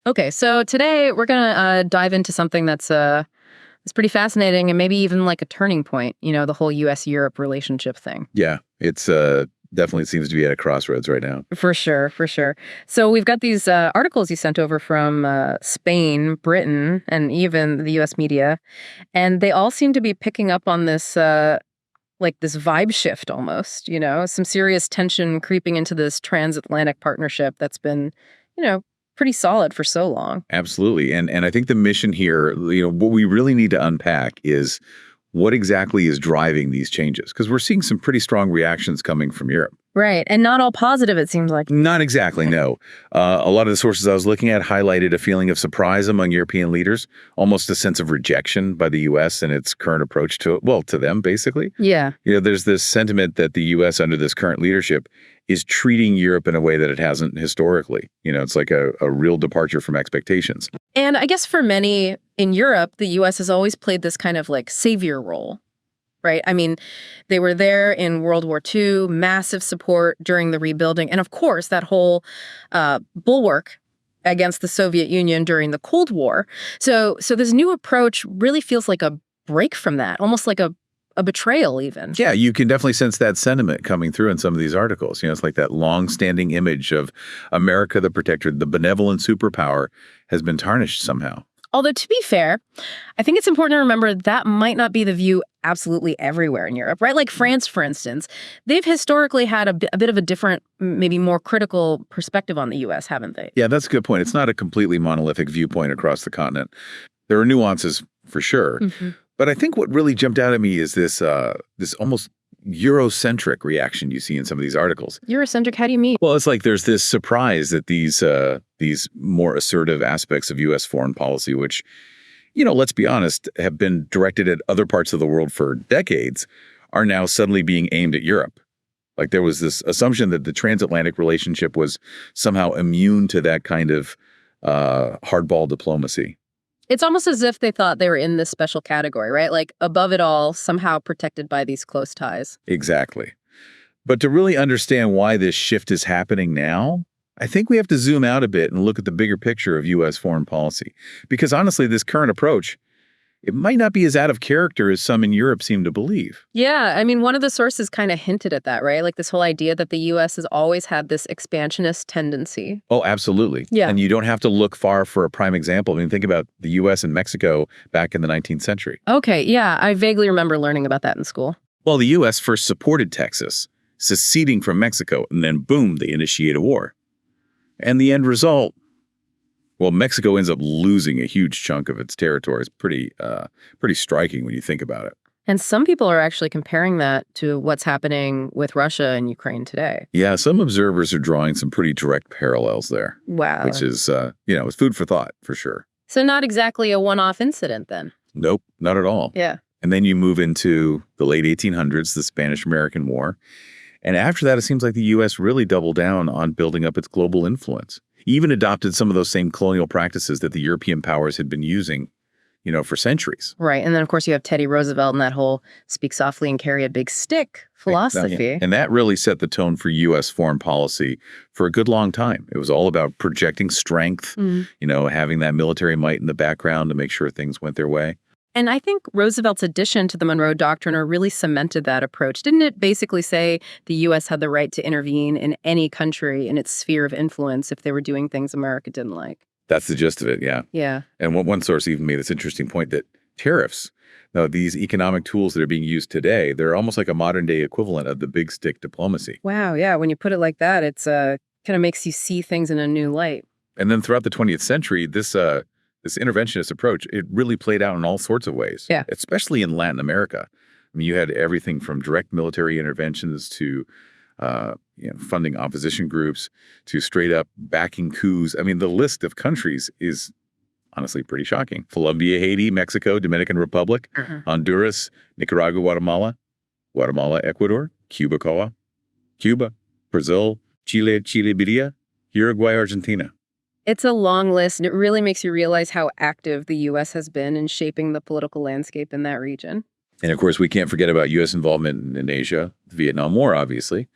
Okay, so today we're going to dive into something that's pretty fascinating and maybe even like a turning point, the whole US-Europe relationship thing. Yeah, it's definitely seems to be at a crossroads right now. For sure, for sure. So we've got these articles you sent over from Spain, Britain, and even the US media, and they all seem to be picking up on this like this vibe shift almost, some serious tension creeping into this transatlantic partnership that's been, you know, pretty solid for so long. Absolutely. And I think the mission here, what we really need to unpack is what exactly is driving these changes? Because we're seeing some pretty strong reactions coming from Europe. Right. And not all positive, it seems like. Not exactly, no. A lot of the sources I was looking at highlighted a feeling of surprise among European leaders, almost a sense of rejection by the U.S. and its current approach to them, basically. Yeah. There's this sentiment that the U.S. under this current leadership is treating Europe in a way that it hasn't historically. It's like a real departure from expectations. And I guess for many in Europe, the U.S. has always played this kind of like savior role. Right. I mean, they were there in World War II, massive support during the rebuilding. And of course, that whole bulwark against the Soviet Union during the Cold War. So this new approach really feels like a break from that, almost like a betrayal even. Yeah, you can definitely sense that sentiment coming through in some of these articles. It's like that long-standing image of America the protector, the benevolent superpower has been tarnished somehow. Although, to be fair, I think it's important to remember that might not be the view absolutely everywhere in Europe, right? Like France, for instance, they've historically had a bit of a different, maybe more critical perspective on the U.S., haven't they? Yeah, that's a good point. It's not a completely monolithic viewpoint across the continent. There are nuances for sure. Mm-hmm. But I think what really jumped out at me is this almost Eurocentric reaction you see in some of these articles. Eurocentric? How do you mean? Well, it's like there's this surprise that these more assertive aspects of U.S. foreign policy, which, let's be honest, have been directed at other parts of the world for decades, are now suddenly being aimed at Europe. Like there was this assumption that the transatlantic relationship was somehow immune to that kind of hardball diplomacy. It's almost as if they thought they were in this special category, right? Like above it all, somehow protected by these close ties. Exactly. But to really understand why this shift is happening now, I think we have to zoom out a bit and look at the bigger picture of U.S. foreign policy. Because honestly, this current approach, it might not be as out of character as some in Europe seem to believe. Yeah, I mean, one of the sources kind of hinted at that, right? Like this whole idea that the U.S. has always had this expansionist tendency. Oh, absolutely. Yeah. And you don't have to look far for a prime example. I mean, think about the U.S. and Mexico back in the 19th century. Okay, yeah, I vaguely remember learning about that in school. Well, the U.S. first supported Texas, seceding from Mexico, and then boom, they initiate a war. And the end result, well, Mexico ends up losing a huge chunk of its territory. It's pretty striking when you think about it. And some people are actually comparing that to what's happening with Russia and Ukraine today. Yeah, some observers are drawing some pretty direct parallels there. Wow. Which is, it's food for thought, for sure. So not exactly a one-off incident then? Nope, not at all. Yeah. And then you move into the late 1800s, the Spanish-American War. And after that, it seems like the U.S. really doubled down on building up its global influence. Even adopted some of those same colonial practices that the European powers had been using, for centuries. Right. And then, of course, you have Teddy Roosevelt and that whole speak softly and carry a big stick philosophy. And that really set the tone for U.S. foreign policy for a good long time. It was all about projecting strength, having that military might in the background to make sure things went their way. And I think Roosevelt's addition to the Monroe Doctrine really cemented that approach. Didn't it basically say the U.S. had the right to intervene in any country in its sphere of influence if they were doing things America didn't like? That's the gist of it, yeah. Yeah. And one source even made this interesting point that tariffs, now these economic tools that are being used today, they're almost like a modern-day equivalent of the big stick diplomacy. Wow, yeah. When you put it like that, it's kind of makes you see things in a new light. And then throughout the 20th century, this interventionist approach, it really played out in all sorts of ways, especially in Latin America. I mean, you had everything from direct military interventions to funding opposition groups to straight up backing coups. I mean, the list of countries is honestly pretty shocking. Colombia, Haiti, Mexico, Dominican Republic, Honduras, Nicaragua, Guatemala, Ecuador, Cuba, Brazil, Chile, Bolivia, Uruguay, Argentina. It's a long list, and it really makes you realize how active the U.S. has been in shaping the political landscape in that region. And of course, we can't forget about U.S. involvement in Asia, the Vietnam War, obviously.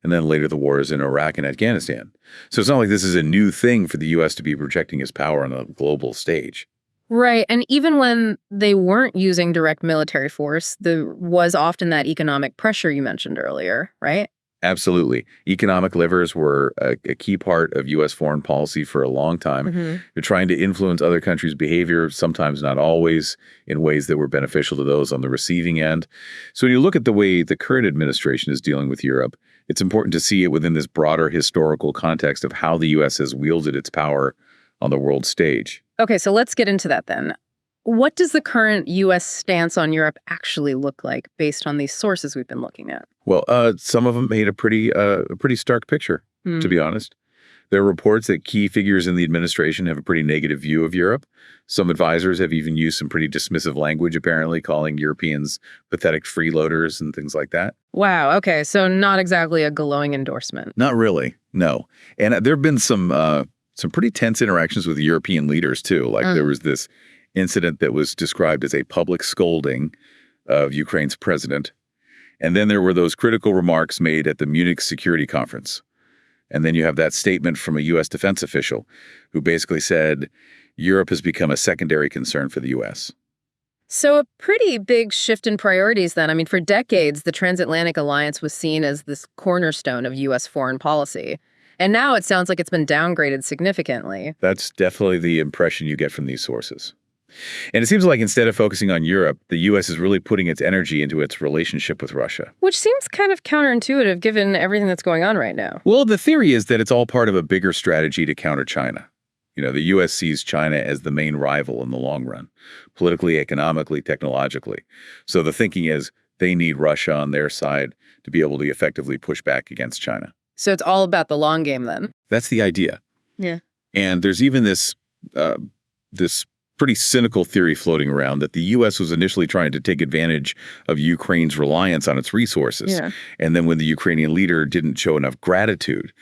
and then later the wars in Iraq and Afghanistan. So it's not like this is a new thing for the U.S. to be projecting its power on a global stage. Right. And even when they weren't using direct military force, there was often that economic pressure you mentioned earlier, right? Absolutely. Economic levers were a key part of U.S. foreign policy for a long time. You're trying to influence other countries' behavior, sometimes not always, in ways that were beneficial to those on the receiving end. So when you look at the way the current administration is dealing with Europe, it's important to see it within this broader historical context of how the U.S. has wielded its power on the world stage. Okay, so let's get into that then. What does the current U.S. stance on Europe actually look like based on these sources we've been looking at? Well, some of them made a pretty stark picture, to be honest. There are reports that key figures in the administration have a pretty negative view of Europe. Some advisors have even used some pretty dismissive language, apparently, calling Europeans pathetic freeloaders and things like that. Wow, okay, so not exactly a glowing endorsement. Not really, no. And there have been some pretty tense interactions with European leaders, too. Like there was this incident that was described as a public scolding of Ukraine's president. And then there were those critical remarks made at the Munich Security Conference. And then you have that statement from a U.S. defense official who basically said, Europe has become a secondary concern for the U.S. So a pretty big shift in priorities then. I mean, for decades, the Transatlantic alliance was seen as this cornerstone of U.S. foreign policy. And now it sounds like it's been downgraded significantly. That's definitely the impression you get from these sources. And it seems like instead of focusing on Europe, the U.S. is really putting its energy into its relationship with Russia. Which seems kind of counterintuitive given everything that's going on right now. Well, the theory is that it's all part of a bigger strategy to counter China. You know, the U.S. sees China as the main rival in the long run, politically, economically, technologically. So the thinking is they need Russia on their side to be able to effectively push back against China. So it's all about the long game then? That's the idea. Yeah. And there's even this pretty cynical theory floating around that the U.S. was initially trying to take advantage of Ukraine's reliance on its resources. Yeah. And then when the Ukrainian leader didn't show enough gratitude,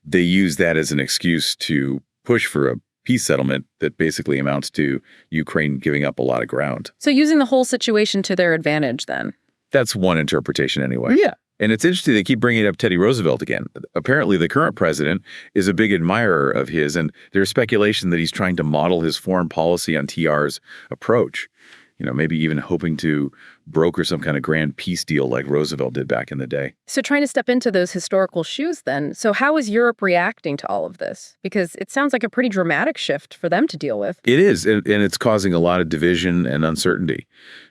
they used that as an excuse to push for a peace settlement that basically amounts to Ukraine giving up a lot of ground. So using the whole situation to their advantage then? That's one interpretation anyway. Yeah. And it's interesting they keep bringing up Teddy Roosevelt again. Apparently, the current president is a big admirer of his, and there's speculation that he's trying to model his foreign policy on TR's approach. You know, maybe even hoping to broker some kind of grand peace deal like Roosevelt did back in the day. So trying to step into those historical shoes then. So how is Europe reacting to all of this? Because it sounds like a pretty dramatic shift for them to deal with. It is, and it's causing a lot of division and uncertainty.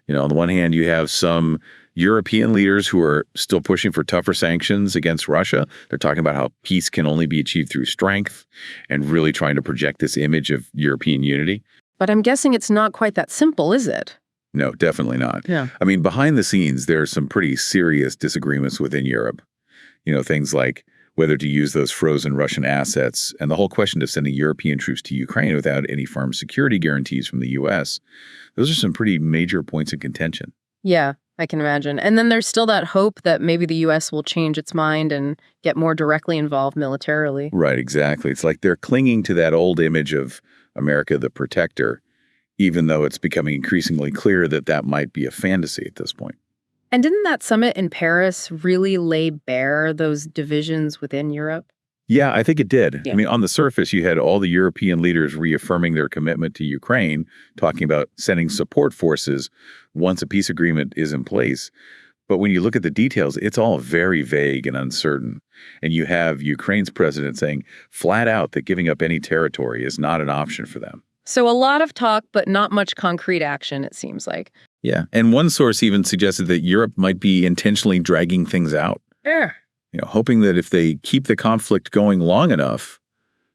You know, on the one hand, you have some European leaders who are still pushing for tougher sanctions against Russia. They're talking about how peace can only be achieved through strength and really trying to project this image of European unity. But I'm guessing it's not quite that simple, is it? No, definitely not. Yeah. I mean, behind the scenes, there are some pretty serious disagreements within Europe. You know, things like whether to use those frozen Russian assets and the whole question of sending European troops to Ukraine without any firm security guarantees from the U.S. Those are some pretty major points of contention. Yeah, I can imagine. And then there's still that hope that maybe the U.S. will change its mind and get more directly involved militarily. Right, exactly. It's like they're clinging to that old image of America the protector, even though it's becoming increasingly clear that that might be a fantasy at this point. And didn't that summit in Paris really lay bare those divisions within Europe? Yeah, I think it did. Yeah. I mean, on the surface, you had all the European leaders reaffirming their commitment to Ukraine, talking about sending support forces once a peace agreement is in place. But when you look at the details, it's all very vague and uncertain. And you have Ukraine's president saying flat out that giving up any territory is not an option for them. So a lot of talk, but not much concrete action, it seems like. Yeah. And one source even suggested that Europe might be intentionally dragging things out. Yeah. You know, hoping that if they keep the conflict going long enough,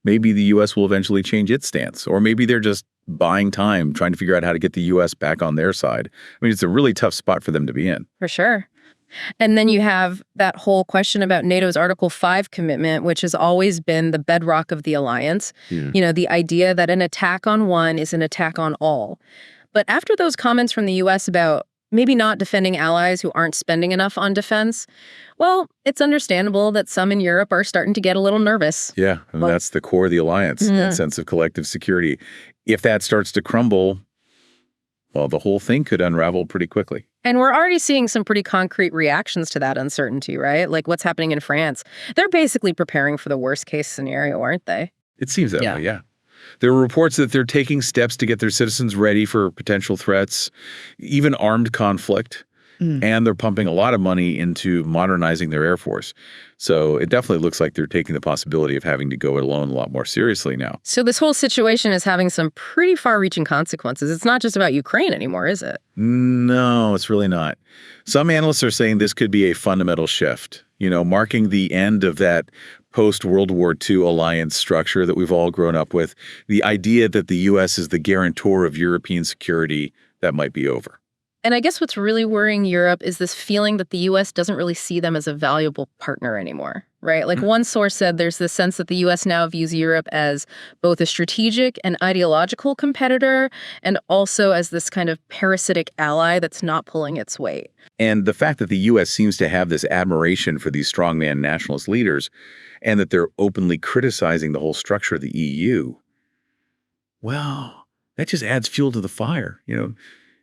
maybe the U.S. will eventually change its stance. Or maybe they're just buying time, trying to figure out how to get the U.S. back on their side. I mean, it's a really tough spot for them to be in. For sure. And then you have that whole question about NATO's Article 5 commitment, which has always been the bedrock of the alliance. Yeah. You know, the idea that an attack on one is an attack on all. But after those comments from the U.S. about maybe not defending allies who aren't spending enough on defense, well, it's understandable that some in Europe are starting to get a little nervous. Yeah, and that's the core of the alliance, that sense of collective security. If that starts to crumble, well, the whole thing could unravel pretty quickly. And we're already seeing some pretty concrete reactions to that uncertainty, right? Like what's happening in France. They're basically preparing for the worst case scenario, aren't they? It seems that way, yeah. There are reports that they're taking steps to get their citizens ready for potential threats, even armed conflict. And they're pumping a lot of money into modernizing their Air Force. So it definitely looks like they're taking the possibility of having to go it alone a lot more seriously now. So this whole situation is having some pretty far-reaching consequences. It's not just about Ukraine anymore, is it? No, it's really not. Some analysts are saying this could be a fundamental shift, marking the end of that post-World War II alliance structure that we've all grown up with. The idea that the U.S. is the guarantor of European security, that might be over. And I guess what's really worrying Europe is this feeling that the U.S. doesn't really see them as a valuable partner anymore, right? Like one source said there's this sense that the U.S. now views Europe as both a strategic and ideological competitor and also as this kind of parasitic ally that's not pulling its weight. And the fact that the U.S. seems to have this admiration for these strongman nationalist leaders and that they're openly criticizing the whole structure of the EU, well, that just adds fuel to the fire,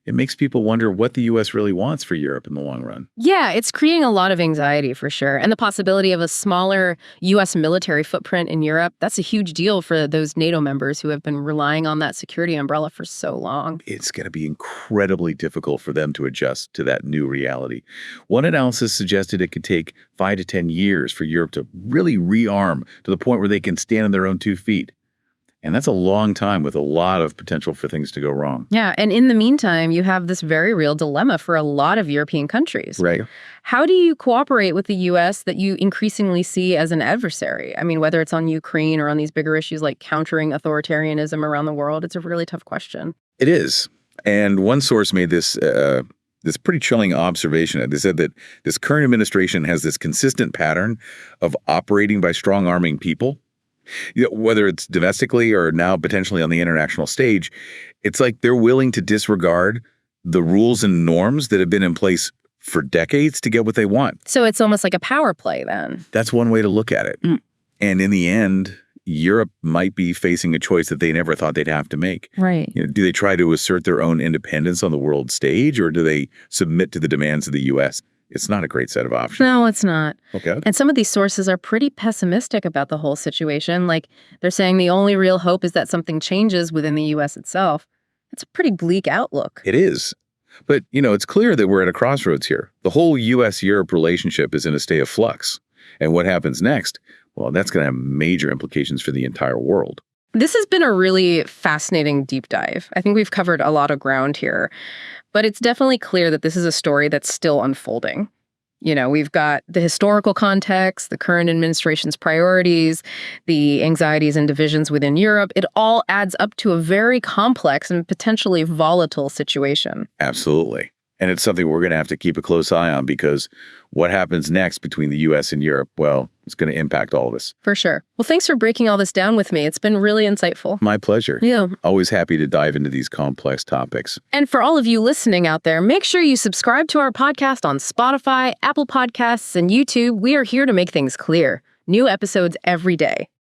It makes people wonder what the U.S. really wants for Europe in the long run. Yeah, it's creating a lot of anxiety for sure. And the possibility of a smaller U.S. military footprint in Europe, that's a huge deal for those NATO members who have been relying on that security umbrella for so long. It's going to be incredibly difficult for them to adjust to that new reality. One analysis suggested it could take 5 to 10 years for Europe to really rearm to the point where they can stand on their own 2 feet. And that's a long time with a lot of potential for things to go wrong. Yeah, and in the meantime, you have this very real dilemma for a lot of European countries. Right. How do you cooperate with the U.S. that you increasingly see as an adversary? I mean, whether it's on Ukraine or on these bigger issues like countering authoritarianism around the world, it's a really tough question. It is. And one source made this pretty chilling observation. They said that this current administration has this consistent pattern of operating by strong-arming people. Whether it's domestically or now potentially on the international stage, it's like they're willing to disregard the rules and norms that have been in place for decades to get what they want. So it's almost like a power play then. That's one way to look at it. And in the end, Europe might be facing a choice that they never thought they'd have to make. Right. Do they try to assert their own independence on the world stage, or do they submit to the demands of the U.S.? It's not a great set of options. No, it's not. Okay. And some of these sources are pretty pessimistic about the whole situation. Like, they're saying the only real hope is that something changes within the U.S. itself. It's a pretty bleak outlook. It is. But, it's clear that we're at a crossroads here. The whole U.S.-Europe relationship is in a state of flux. And what happens next, well, that's going to have major implications for the entire world. This has been a really fascinating deep dive. I think we've covered a lot of ground here. But it's definitely clear that this is a story that's still unfolding. We've got the historical context, the current administration's priorities, the anxieties and divisions within Europe. It all adds up to a very complex and potentially volatile situation. Absolutely. And it's something we're going to have to keep a close eye on, because what happens next between the U.S. and Europe, well, it's going to impact all of us. For sure. Well, thanks for breaking all this down with me. It's been really insightful. My pleasure. Yeah. Always happy to dive into these complex topics. And for all of you listening out there, make sure you subscribe to our podcast on Spotify, Apple Podcasts, and YouTube. We are here to make things clear. New episodes every day.